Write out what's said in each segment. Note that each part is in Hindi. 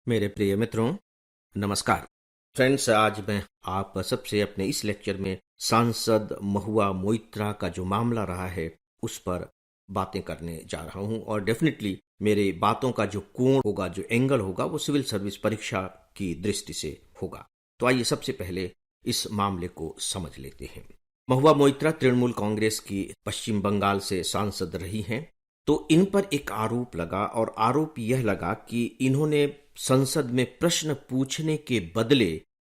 मेरे प्रिय मित्रों, नमस्कार। फ्रेंड्स, आज मैं आप सबसे अपने इस लेक्चर में सांसद महुआ मोइत्रा का जो मामला रहा है उस पर बातें करने जा रहा हूं और डेफिनेटली मेरे बातों का जो कोण होगा, जो एंगल होगा, वो सिविल सर्विस परीक्षा की दृष्टि से होगा। तो आइए सबसे पहले इस मामले को समझ लेते हैं। महुआ मोइत्रा तृणमूल कांग्रेस की पश्चिम बंगाल से सांसद रही हैं। तो इन पर एक आरोप लगा और आरोप यह लगा कि इन्होंने संसद में प्रश्न पूछने के बदले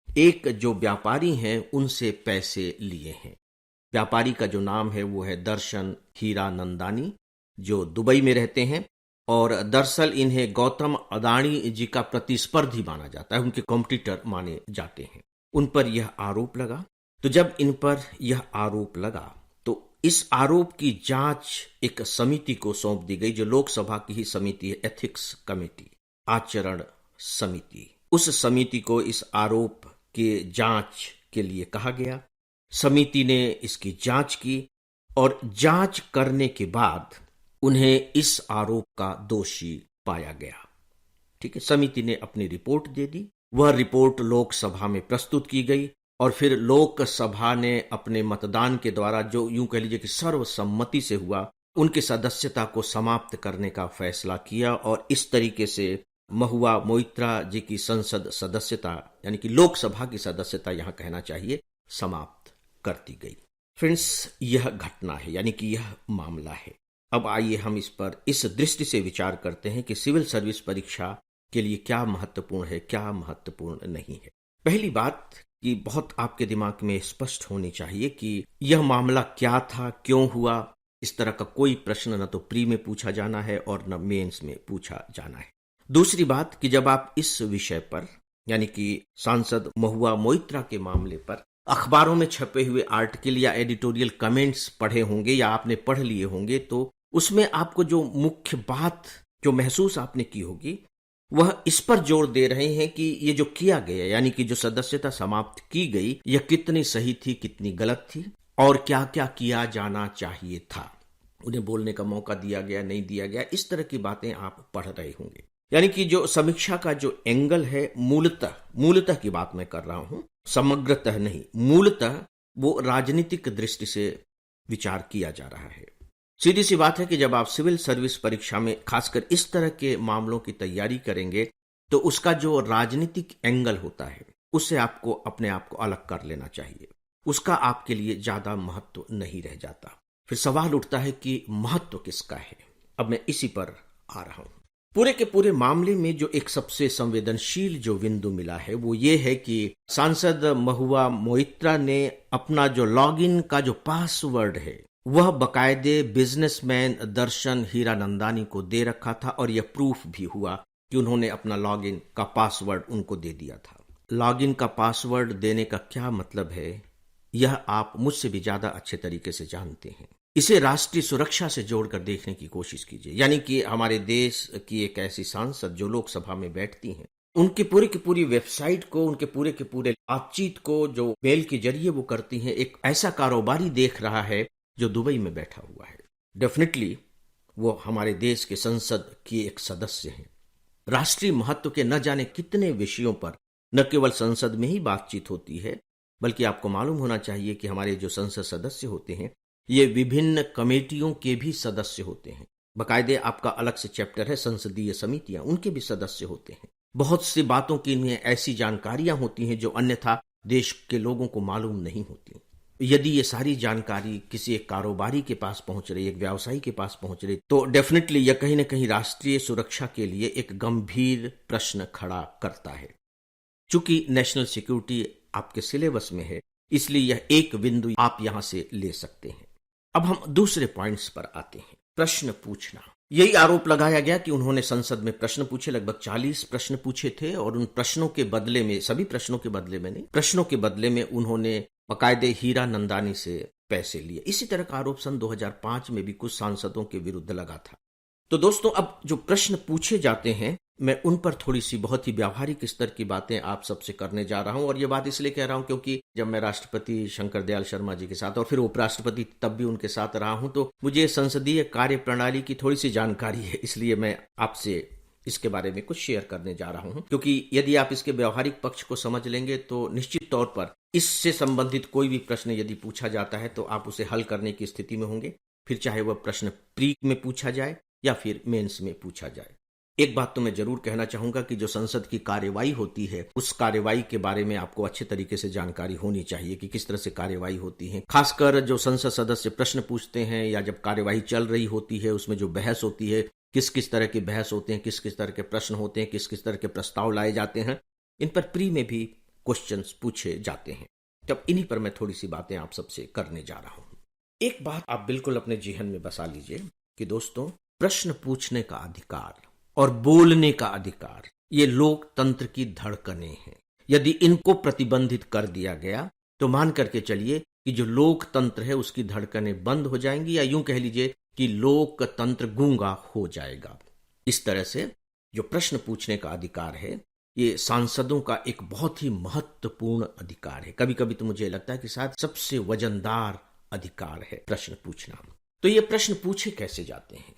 एक जो व्यापारी हैं उनसे पैसे लिए हैं। व्यापारी का जो नाम है वो है दर्शन हीरानंदानी, जो दुबई में रहते हैं और दरअसल इन्हें गौतम अदानी जी का प्रतिस्पर्धी माना जाता है, उनके कॉम्पिटिटर माने जाते हैं। उन पर यह आरोप लगा। तो जब इन पर यह आरोप लगा तो इस आरोप की जांच एक समिति को सौंप दी गई, जो लोकसभा की ही समिति है, एथिक्स कमेटी, आचरण समिति। उस समिति को इस आरोप के जांच के लिए कहा गया। समिति ने इसकी जांच की और जांच करने के बाद उन्हें इस आरोप का दोषी पाया गया। ठीक है, समिति ने अपनी रिपोर्ट दे दी। वह रिपोर्ट लोकसभा में प्रस्तुत की गई और फिर लोकसभा ने अपने मतदान के द्वारा, जो यूं कह लीजिए कि सर्वसम्मति से हुआ, उनकी सदस्यता को समाप्त करने का फैसला किया और इस तरीके से महुआ मोइत्रा जी की संसद सदस्यता, यानी कि लोकसभा की सदस्यता यहां कहना चाहिए, समाप्त कर दी गई। फ्रेंड्स, यह घटना है, यानी कि यह मामला है। अब आइए हम इस पर इस दृष्टि से विचार करते हैं कि सिविल सर्विस परीक्षा के लिए क्या महत्वपूर्ण है, क्या महत्वपूर्ण नहीं है। पहली बात कि बहुत आपके दिमाग में स्पष्ट होनी चाहिए कि यह मामला क्या था, क्यों हुआ। इस तरह का कोई प्रश्न न तो प्री में पूछा जाना है और न मेंस में पूछा जाना है। दूसरी बात कि जब आप इस विषय पर, यानी कि सांसद महुआ मोइत्रा के मामले पर अखबारों में छपे हुए आर्टिकल या एडिटोरियल कमेंट्स पढ़े होंगे या आपने पढ़ लिए होंगे, तो उसमें आपको जो मुख्य बात जो महसूस आपने की होगी वह इस पर जोर दे रहे हैं कि ये जो किया गया, यानी कि जो सदस्यता समाप्त की गई, यह कितनी सही थी, कितनी गलत थी और क्या क्या किया जाना चाहिए था। उन्हें बोलने का मौका दिया गया, नहीं दिया गया, इस तरह की बातें आप पढ़ रहे होंगे। यानी कि जो समीक्षा का जो एंगल है, मूलतः की बात मैं कर रहा हूं, समग्रतः नहीं, मूलतः वो राजनीतिक दृष्टि से विचार किया जा रहा है। सीधी सी बात है कि जब आप सिविल सर्विस परीक्षा में खासकर इस तरह के मामलों की तैयारी करेंगे तो उसका जो राजनीतिक एंगल होता है उससे आपको अपने आप को अलग कर लेना चाहिए। उसका आपके लिए ज्यादा महत्व नहीं रह जाता। फिर सवाल उठता है कि महत्व किसका है। अब मैं इसी पर आ रहा हूं। पूरे के पूरे मामले में जो एक सबसे संवेदनशील जो बिंदु मिला है वो ये है कि सांसद महुआ मोइत्रा ने अपना जो लॉगिन का जो पासवर्ड है वह बकायदे बिजनेसमैन दर्शन हीरानंदानी को दे रखा था और यह प्रूफ भी हुआ कि उन्होंने अपना लॉगिन का पासवर्ड उनको दे दिया था। लॉगिन का पासवर्ड देने का क्या मतलब है, यह आप मुझसे भी ज्यादा अच्छे तरीके से जानते हैं। इसे राष्ट्रीय सुरक्षा से जोड़कर देखने की कोशिश कीजिए। यानी कि हमारे देश की एक ऐसी सांसद जो लोकसभा में बैठती हैं, उनकी पूरी की पूरी वेबसाइट को, उनके पूरे के पूरे बातचीत को जो मेल के जरिए वो करती हैं, एक ऐसा कारोबारी देख रहा है जो दुबई में बैठा हुआ है। डेफिनेटली वो हमारे देश के संसद की एक सदस्य हैं। राष्ट्रीय महत्व के न जाने कितने विषयों पर न केवल संसद में ही बातचीत होती है, बल्कि आपको मालूम होना चाहिए कि हमारे जो संसद सदस्य होते हैं ये विभिन्न कमेटियों के भी सदस्य होते हैं। बाकायदे आपका अलग से चैप्टर है संसदीय समितियां, उनके भी सदस्य होते हैं। बहुत सी बातों की इन्हें ऐसी जानकारियां होती हैं जो अन्यथा देश के लोगों को मालूम नहीं होती। यदि ये सारी जानकारी किसी एक कारोबारी के पास पहुंच रही, एक व्यवसायी के पास पहुंच रही, तो डेफिनेटली यह कहीं ना कहीं राष्ट्रीय सुरक्षा के लिए एक गंभीर प्रश्न खड़ा करता है। चूंकि नेशनल सिक्योरिटी आपके सिलेबस में है, इसलिए यह एक बिंदु आप यहां से ले सकते हैं। अब हम दूसरे पॉइंट्स पर आते हैं। प्रश्न पूछना, यही आरोप लगाया गया कि उन्होंने संसद में प्रश्न पूछे, लगभग 40 प्रश्न पूछे थे और उन प्रश्नों के बदले में, सभी प्रश्नों के बदले में नहीं, प्रश्नों के बदले में उन्होंने बाकायदे हीरानंदानी से पैसे लिए। इसी तरह का आरोप सन 2005 में भी कुछ सांसदों के विरुद्ध लगा था। तो दोस्तों, अब जो प्रश्न पूछे जाते हैं मैं उन पर थोड़ी सी बहुत ही व्यावहारिक स्तर की बातें आप सबसे करने जा रहा हूं। और ये बात इसलिए कह रहा हूं क्योंकि जब मैं राष्ट्रपति शंकर दयाल शर्मा जी के साथ और फिर उपराष्ट्रपति तब भी उनके साथ रहा हूं, तो मुझे संसदीय कार्य प्रणाली की थोड़ी सी जानकारी है, इसलिए मैं आपसे इसके बारे में कुछ शेयर करने जा रहा हूं, क्योंकि यदि आप इसके व्यवहारिक पक्ष को समझ लेंगे तो निश्चित तौर पर इससे संबंधित कोई भी प्रश्न यदि पूछा जाता है तो आप उसे हल करने की स्थिति में होंगे, फिर चाहे वह प्रश्न प्री में पूछा जाए या फिर मेंस में पूछा जाए। एक बात तो मैं जरूर कहना चाहूंगा कि जो संसद की कार्यवाही होती है उस कार्यवाही के बारे में आपको अच्छे तरीके से जानकारी होनी चाहिए कि किस तरह से कार्यवाही होती है। खासकर जो संसद सदस्य प्रश्न पूछते हैं या जब कार्यवाही चल रही होती है उसमें जो बहस होती है, किस किस तरह की बहस होते हैं, किस किस तरह के प्रश्न होते हैं, किस किस तरह के प्रस्ताव लाए जाते हैं, इन पर प्री में भी क्वेश्चंस पूछे जाते हैं। तब इन्हीं पर मैं थोड़ी सी बातें आप सबसे करने जा रहा हूं। एक बात आप बिल्कुल अपने जेहन में बसा लीजिए कि दोस्तों, प्रश्न पूछने का अधिकार और बोलने का अधिकार ये लोकतंत्र की धड़कनें हैं। यदि इनको प्रतिबंधित कर दिया गया तो मान करके चलिए कि जो लोकतंत्र है उसकी धड़कनें बंद हो जाएंगी, या यूं कह लीजिए कि लोकतंत्र गूंगा हो जाएगा। इस तरह से जो प्रश्न पूछने का अधिकार है ये सांसदों का एक बहुत ही महत्वपूर्ण अधिकार है। कभी कभी तो मुझे लगता है कि शायद सबसे वजनदार अधिकार है प्रश्न पूछना। तो ये प्रश्न पूछे कैसे जाते हैं?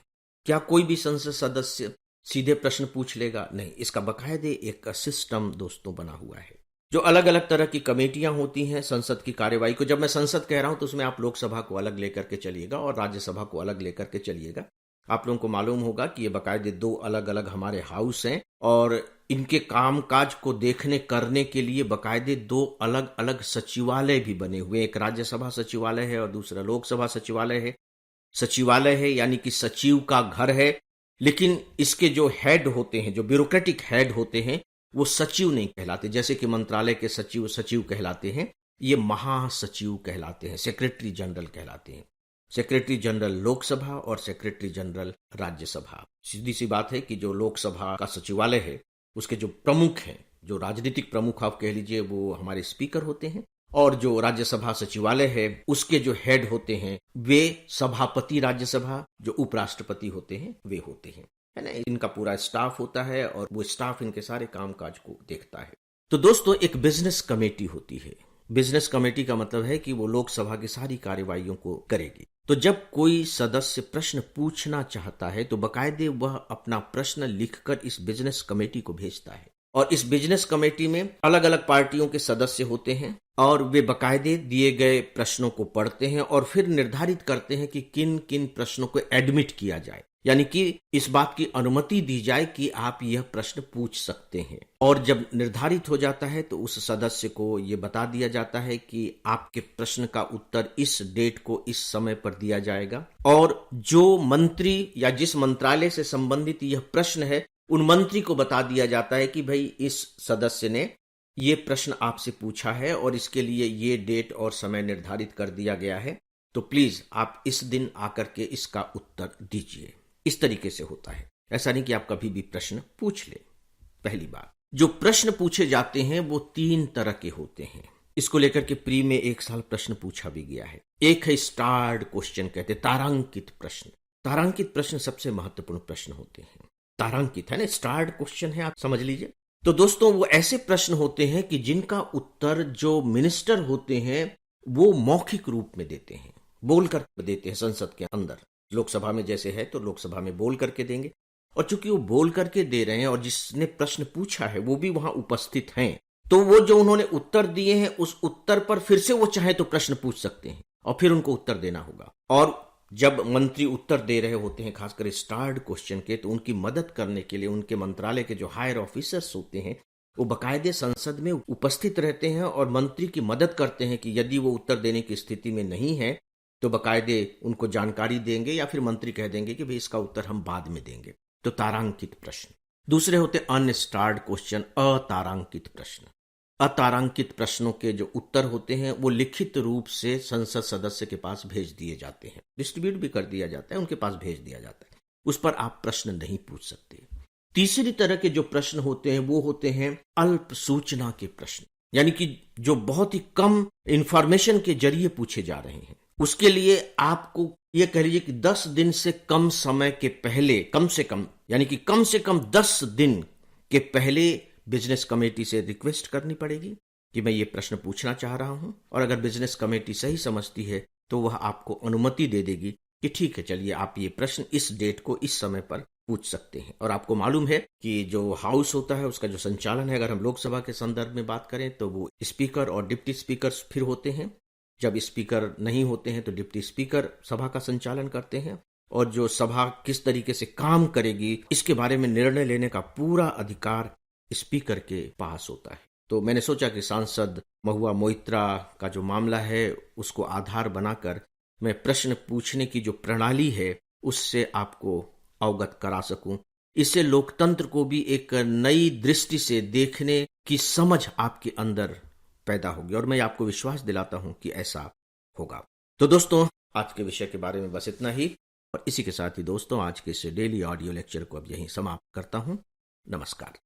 क्या कोई भी संसद सदस्य सीधे प्रश्न पूछ लेगा? नहीं, इसका बकायदे एक सिस्टम दोस्तों बना हुआ है। जो अलग अलग तरह की कमेटियां होती हैं संसद की कार्यवाही को, जब मैं संसद कह रहा हूं तो उसमें आप लोकसभा को अलग लेकर के चलिएगा और राज्यसभा को अलग लेकर के चलिएगा। आप लोगों को मालूम होगा कि ये बकायदे दो अलग अलग हमारे हाउस हैं और इनके कामकाज को देखने करने के लिए बकायदे दो अलग अलग सचिवालय भी बने हुए। एक राज्यसभा सचिवालय है और दूसरा लोकसभा सचिवालय है। सचिवालय है यानी कि सचिव का घर है, लेकिन इसके जो हेड होते हैं, जो ब्यूरोक्रेटिक हेड होते हैं, वो सचिव नहीं कहलाते। जैसे कि मंत्रालय के सचिव सचिव कहलाते हैं, ये महासचिव कहलाते हैं, सेक्रेटरी जनरल कहलाते हैं। सेक्रेटरी जनरल लोकसभा और सेक्रेटरी जनरल राज्यसभा। सीधी सी बात है कि जो लोकसभा का सचिवालय है उसके जो प्रमुख हैं, जो राजनीतिक प्रमुख आप कह लीजिए, वो हमारे स्पीकर होते हैं, और जो राज्यसभा सचिवालय है उसके जो हेड होते हैं वे सभापति राज्यसभा, जो उपराष्ट्रपति होते हैं वे होते हैं, है ना। इनका पूरा स्टाफ होता है और वो स्टाफ इनके सारे कामकाज को देखता है। तो दोस्तों, एक बिजनेस कमेटी होती है। बिजनेस कमेटी का मतलब है कि वो लोकसभा की सारी कार्यवाहियों को करेगी। तो जब कोई सदस्य प्रश्न पूछना चाहता है तो बकायदे वह अपना प्रश्न लिखकर इस बिजनेस कमेटी को भेजता है, और इस बिजनेस कमेटी में अलग अलग पार्टियों के सदस्य होते हैं और वे बकायदे दिए गए प्रश्नों को पढ़ते हैं और फिर निर्धारित करते हैं कि किन किन प्रश्नों को एडमिट किया जाए, यानी कि इस बात की अनुमति दी जाए कि आप यह प्रश्न पूछ सकते हैं। और जब निर्धारित हो जाता है तो उस सदस्य को यह बता दिया जाता है कि आपके प्रश्न का उत्तर इस डेट को इस समय पर दिया जाएगा, और जो मंत्री या जिस मंत्रालय से संबंधित यह प्रश्न है उन मंत्री को बता दिया जाता है कि भाई इस सदस्य ने ये प्रश्न आपसे पूछा है और इसके लिए ये डेट और समय निर्धारित कर दिया गया है, तो प्लीज आप इस दिन आकर के इसका उत्तर दीजिए। इस तरीके से होता है, ऐसा नहीं कि आप कभी भी प्रश्न पूछ ले। पहली बात, जो प्रश्न पूछे जाते हैं वो 3 तरह के होते हैं। इसको लेकर के प्री में 1 साल प्रश्न पूछा भी गया है। एक है स्टार्ड क्वेश्चन, कहते तारांकित प्रश्न। तारांकित प्रश्न सबसे महत्वपूर्ण प्रश्न होते हैं। तारांकित है ना, स्टार्ड क्वेश्चन है, आप समझ लीजिए। तो दोस्तों, वो ऐसे प्रश्न होते हैं कि जिनका उत्तर जो मिनिस्टर होते हैं वो मौखिक रूप में देते हैं, बोलकर देते हैं संसद के अंदर। लोकसभा में जैसे है तो लोकसभा में बोल करके देंगे, और चूंकि वो बोल करके दे रहे हैं और जिसने प्रश्न पूछा है वो भी वहां उपस्थित हैं, तो वो जो उन्होंने उत्तर दिए हैं उस उत्तर पर फिर से वो चाहे तो प्रश्न पूछ सकते हैं और फिर उनको उत्तर देना होगा। और जब मंत्री उत्तर दे रहे होते हैं खासकर स्टार्ड क्वेश्चन के, तो उनकी मदद करने के लिए उनके मंत्रालय के जो हायर ऑफिसर्स होते हैं वो बकायदे संसद में उपस्थित रहते हैं और मंत्री की मदद करते हैं कि यदि वो उत्तर देने की स्थिति में नहीं है तो बकायदे उनको जानकारी देंगे, या फिर मंत्री कह देंगे कि भाई इसका उत्तर हम बाद में देंगे। तो तारांकित प्रश्न। दूसरे होते अनस्टार्ड क्वेश्चन, अतारांकित प्रश्न। अतारांकित प्रश्नों के जो उत्तर होते हैं वो लिखित रूप से संसद सदस्य के पास भेज दिए जाते हैं, डिस्ट्रीब्यूट भी कर दिया जाता है, उनके पास भेज दिया जाता है। उस पर आप प्रश्न नहीं पूछ सकते। तीसरी तरह के जो प्रश्न होते हैं वो होते हैं अल्प सूचना के प्रश्न, यानी कि जो बहुत ही कम इंफॉर्मेशन के जरिए पूछे जा रहे हैं। उसके लिए आपको यह कह लीजिए कि 10 दिन से कम समय के पहले, कम से कम यानी कि कम से कम 10 दिन के पहले बिजनेस कमेटी से रिक्वेस्ट करनी पड़ेगी कि मैं ये प्रश्न पूछना चाह रहा हूं, और अगर बिजनेस कमेटी सही समझती है तो वह आपको अनुमति दे देगी कि ठीक है, चलिए आप ये प्रश्न इस डेट को इस समय पर पूछ सकते हैं। और आपको मालूम है कि जो हाउस होता है उसका जो संचालन है, अगर हम लोकसभा के संदर्भ में बात करें तो वो स्पीकर और डिप्टी स्पीकर फिर होते हैं। जब स्पीकर नहीं होते हैं तो डिप्टी स्पीकर सभा का संचालन करते हैं, और जो सभा किस तरीके से काम करेगी इसके बारे में निर्णय लेने का पूरा अधिकार स्पीकर के पास होता है। तो मैंने सोचा कि सांसद महुआ मोइत्रा का जो मामला है उसको आधार बनाकर मैं प्रश्न पूछने की जो प्रणाली है उससे आपको अवगत करा सकूं। इससे लोकतंत्र को भी एक नई दृष्टि से देखने की समझ आपके अंदर पैदा होगी, और मैं आपको विश्वास दिलाता हूं कि ऐसा होगा। तो दोस्तों, आज के विषय के बारे में बस इतना ही, और इसी के साथ ही दोस्तों आज के इस डेली ऑडियो लेक्चर को अब यहीं समाप्त करता हूं। नमस्कार।